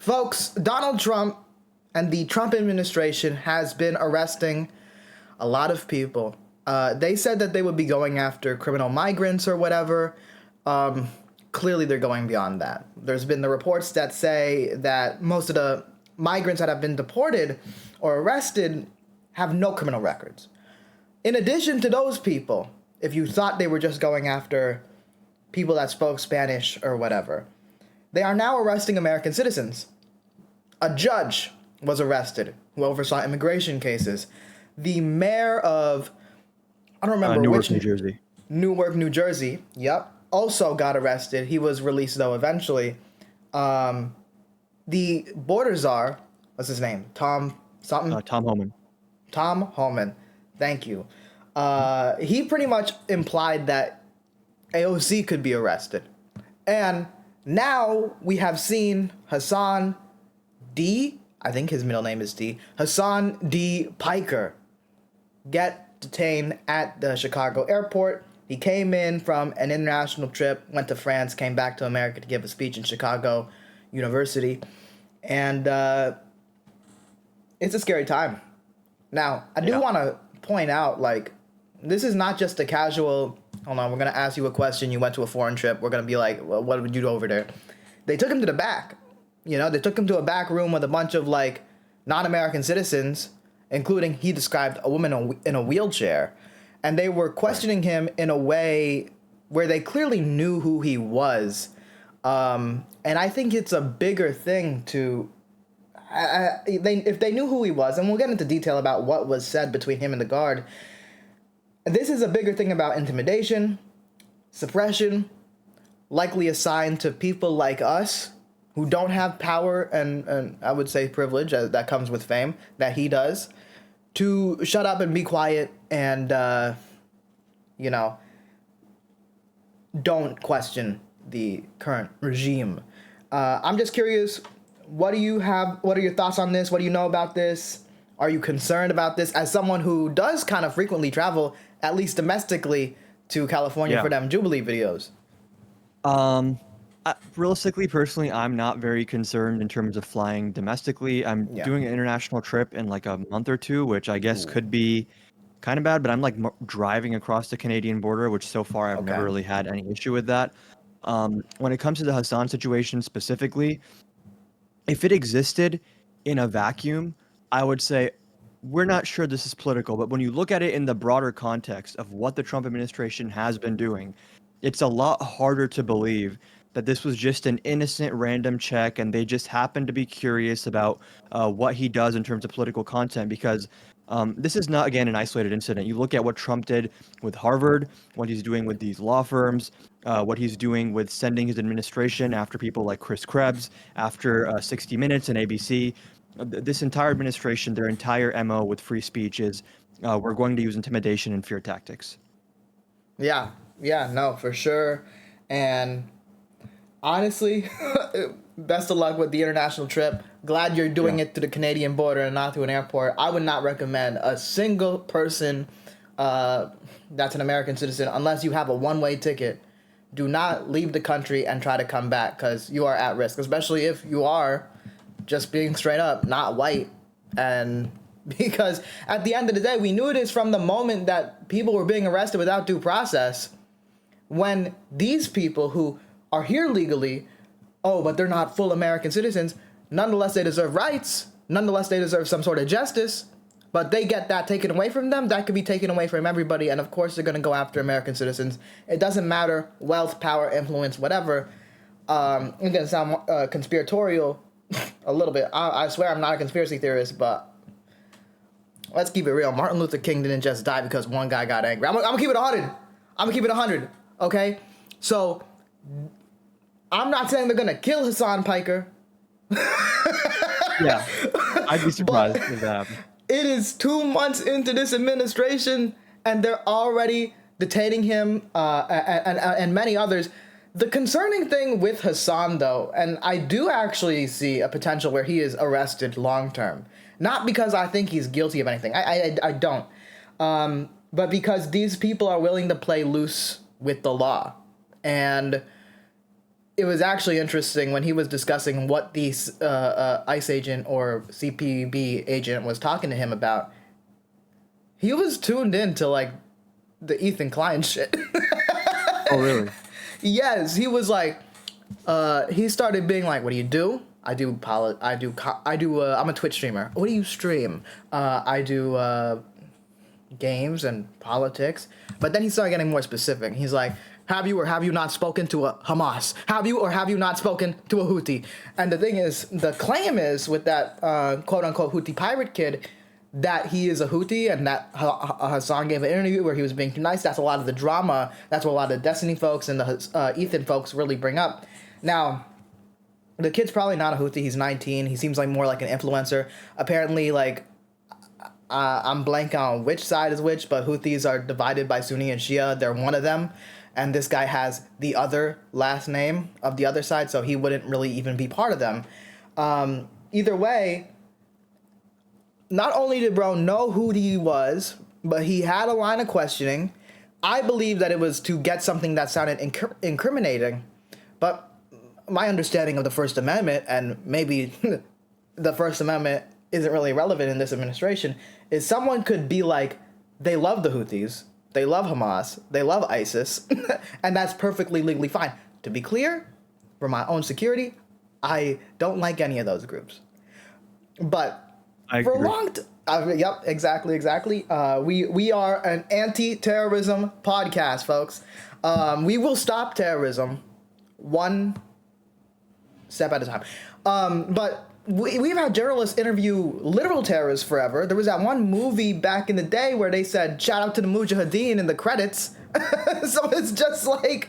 Folks, Donald Trump and the Trump administration has been arresting a lot of people. They said that they would be going after criminal migrants or whatever. Clearly, they're going beyond that. There's been the reports that say that most of the migrants that have been deported or arrested have no criminal records. In addition to those people, if you thought they were just going after people that spoke Spanish or whatever, they are now arresting American citizens. A judge was arrested who oversaw immigration cases. The mayor of, I don't remember Newark, which. New Jersey. Newark, New Jersey. Yep. Also got arrested. He was released, though, eventually. The border czar, what's his name? Tom something? Tom Homan. Tom Homan. Thank you. He pretty much implied that AOC could be arrested. And now we have seen Hasan D, I think his middle name is D, Hasan D. Piker get detained at the Chicago airport. He came in from an international trip, went to France, came back to America to give a speech in Chicago University. And it's a scary time. Now, I do want to point out, like, this is not just a casual, hold on, we're going to ask you a question. You went to a foreign trip. We're going to be like, well, what would you do over there? They took him to the back. You know, they took him to a back room with a bunch of, like, non-American citizens, including, he described, a woman in a wheelchair. And they were questioning him in a way where they clearly knew who he was. And I think it's a bigger thing to... if they knew who he was, and we'll get into detail about what was said between him and the guard, this is a bigger thing about intimidation, suppression, likely assigned to people like us who don't have power and I would say privilege that comes with fame that he does, to shut up and be quiet and, don't question the current regime. I'm just curious, what do you have? What are your thoughts on this? What do you know about this? Are you concerned about this? As someone who does kind of frequently travel, at least domestically, to California for them Jubilee videos. Realistically, personally, I'm not very concerned in terms of flying domestically. I'm doing an international trip in like a month or two, which I guess could be kind of bad, but I'm like driving across the Canadian border, which so far I've never really had any issue with that. When it comes to the Hasan situation specifically, if it existed in a vacuum, I would say we're not sure this is political, but when you look at it in the broader context of what the Trump administration has been doing, it's a lot harder to believe that this was just an innocent random check and they just happened to be curious about what he does in terms of political content, because this is not, again, an isolated incident. You look at what Trump did with Harvard, what he's doing with these law firms, what he's doing with sending his administration after people like Chris Krebs, after 60 Minutes and ABC. This entire administration, their entire MO with free speech is we're going to use intimidation and fear tactics. Yeah, no, for sure. And honestly, best of luck with the international trip. Glad you're doing it to the Canadian border and not to an airport. I would not recommend a single person that's an American citizen, unless you have a one-way ticket. Do not leave the country and try to come back, because you are at risk, especially if you are just being straight up not white. And because at the end of the day, we knew this from the moment that people were being arrested without due process, when these people who are here legally, but they're not full American citizens, nonetheless they deserve rights, nonetheless they deserve some sort of justice, but they get that taken away from them. That could be taken away from everybody, and of course they're going to go after American citizens. It doesn't matter, wealth, power, influence, whatever. I'm going to sound conspiratorial a little bit. I swear I'm not a conspiracy theorist, but let's keep it real. Martin Luther King didn't just die because one guy got angry. I'm gonna keep it 100. I'm gonna keep it 100, okay? So, I'm not saying they're gonna kill Hasan Piker. Yeah, I'd be surprised if that happened. It is 2 months into this administration, and they're already detaining him and many others. The concerning thing with Hasan, though, and I do actually see a potential where he is arrested long term. Not because I think he's guilty of anything. I don't. But because these people are willing to play loose with the law. And it was actually interesting when he was discussing what the ICE agent or CPB agent was talking to him about. He was tuned in to like the Ethan Klein shit. Oh, really? Yes, he was like, he started being like, "What do you do?" I'm a Twitch streamer. What do you stream? I do games and politics. But then he started getting more specific. He's like, have you or have you not spoken to a Hamas? Have you or have you not spoken to a Houthi? And the thing is, the claim is with that quote unquote Houthi pirate kid that he is a Houthi, and that Hasan gave an interview where he was being too nice. That's a lot of the drama. That's what a lot of the Destiny folks and the Ethan folks really bring up. Now, the kid's probably not a Houthi. He's 19. He seems like more like an influencer. Apparently, like, I'm blank on which side is which, but Houthis are divided by Sunni and Shia. They're one of them. And this guy has the other last name of the other side, so he wouldn't really even be part of them. Either way, not only did bro know who he was, but he had a line of questioning. I believe that it was to get something that sounded incriminating. But my understanding of the First Amendment, and maybe the First Amendment isn't really relevant in this administration, is someone could be like, they love the Houthis, they love Hamas, they love ISIS, and that's perfectly legally fine. To be clear, for my own security, I don't like any of those groups. But for a long time, yep, exactly. We are an anti-terrorism podcast, folks. We will stop terrorism one step at a time. But we've had journalists interview literal terrorists forever. There was that one movie back in the day where they said, shout out to the Mujahideen in the credits. So it's just like,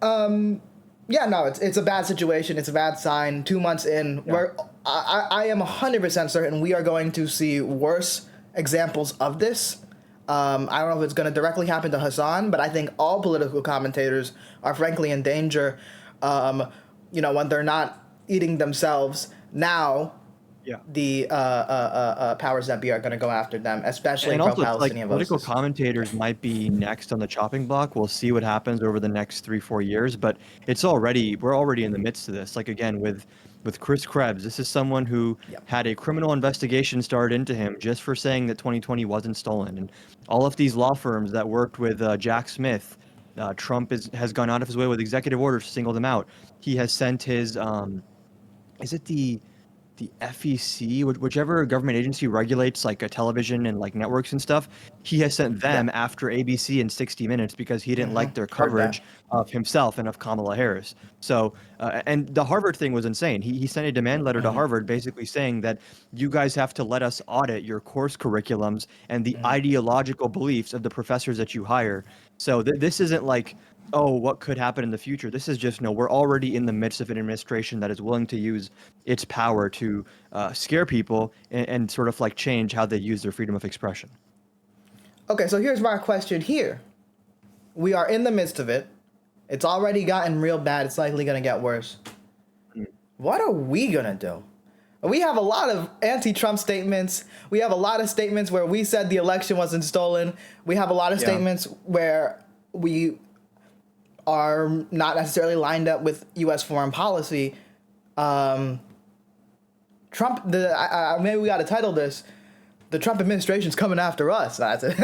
yeah, no, it's a bad situation. It's a bad sign. 2 months in, where I am 100% certain we are going to see worse examples of this. I don't know if it's going to directly happen to Hasan, but I think all political commentators are frankly in danger, when they're not eating themselves. Now, the powers that be are going to go after them, especially pro-Palestinian voices. Political commentators might be next on the chopping block. We'll see what happens over the next 3-4 years, but we're already in the midst of this. Like, again, with Chris Krebs, this is someone who had a criminal investigation started into him just for saying that 2020 wasn't stolen. And all of these law firms that worked with Jack Smith, Trump has gone out of his way with executive orders to single them out. He has sent his, is it the FEC, whichever government agency regulates like a television and like networks and stuff, he has sent them after ABC and 60 Minutes because he didn't like their coverage of himself and of Kamala Harris. So, and the Harvard thing was insane. He sent a demand letter to Harvard basically saying that you guys have to let us audit your course curriculums and the ideological beliefs of the professors that you hire. So this isn't like, oh, what could happen in the future? This is just, no, we're already in the midst of an administration that is willing to use its power to scare people and sort of like change how they use their freedom of expression. Okay, so here's my question here. We are in the midst of it. It's already gotten real bad. It's likely going to get worse. What are we going to do? We have a lot of anti-Trump statements. We have a lot of statements where we said the election wasn't stolen. We have a lot of statements where we are not necessarily lined up with U.S. foreign policy. Trump, maybe we got to title this, "The Trump Administration's Coming After Us." That's it.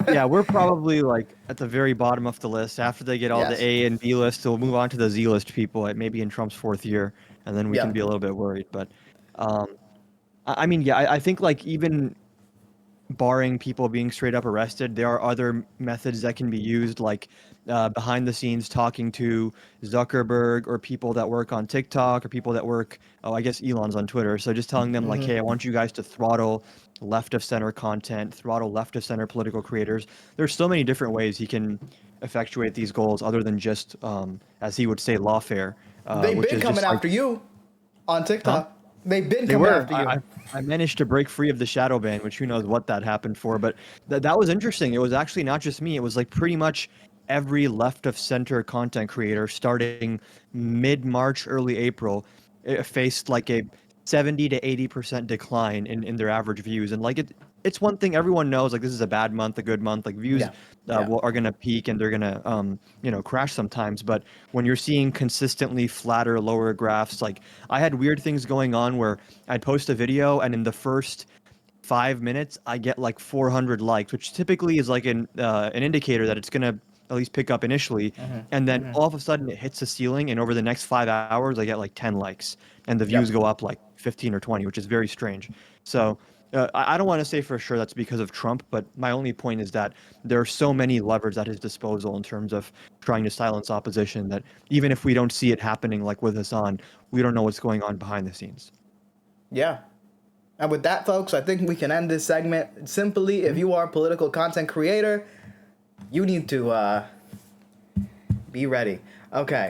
Yeah, we're probably like at the very bottom of the list. After they get all the A and B lists, we'll move on to the Z list people, maybe in Trump's 4th year, and then we can be a little bit worried. But I mean, I think like even barring people being straight up arrested, there are other methods that can be used, like behind the scenes talking to Zuckerberg or people that work on TikTok or people that work, I guess Elon's on Twitter. So just telling them like, hey, I want you guys to throttle left of center content, throttle left of center political creators. There's so many different ways he can effectuate these goals other than just, as he would say, lawfare. They've been coming after you on TikTok. Huh? They've been coming after you. I managed to break free of the shadow ban, which who knows what that happened for. But that was interesting. It was actually not just me. It was like pretty much every left of center content creator starting mid-March, early April, faced like a 70 to 80% decline in their average views. And like it's one thing everyone knows, like this is a bad month, a good month, like views are going to peak and they're going to crash sometimes. But when you're seeing consistently flatter, lower graphs, like I had weird things going on where I'd post a video and in the first 5 minutes I get like 400 likes, which typically is like an indicator that it's going to at least pick up initially. And then all of a sudden it hits the ceiling, and over the next 5 hours I get like 10 likes and the views go up like 15 or 20, which is very strange. So I don't want to say for sure that's because of Trump, but my only point is that there are so many levers at his disposal in terms of trying to silence opposition that even if we don't see it happening like with Hasan, we don't know what's going on behind the scenes. Yeah. And with that, folks, I think we can end this segment. Simply, if you are a political content creator, you need to be ready. Okay.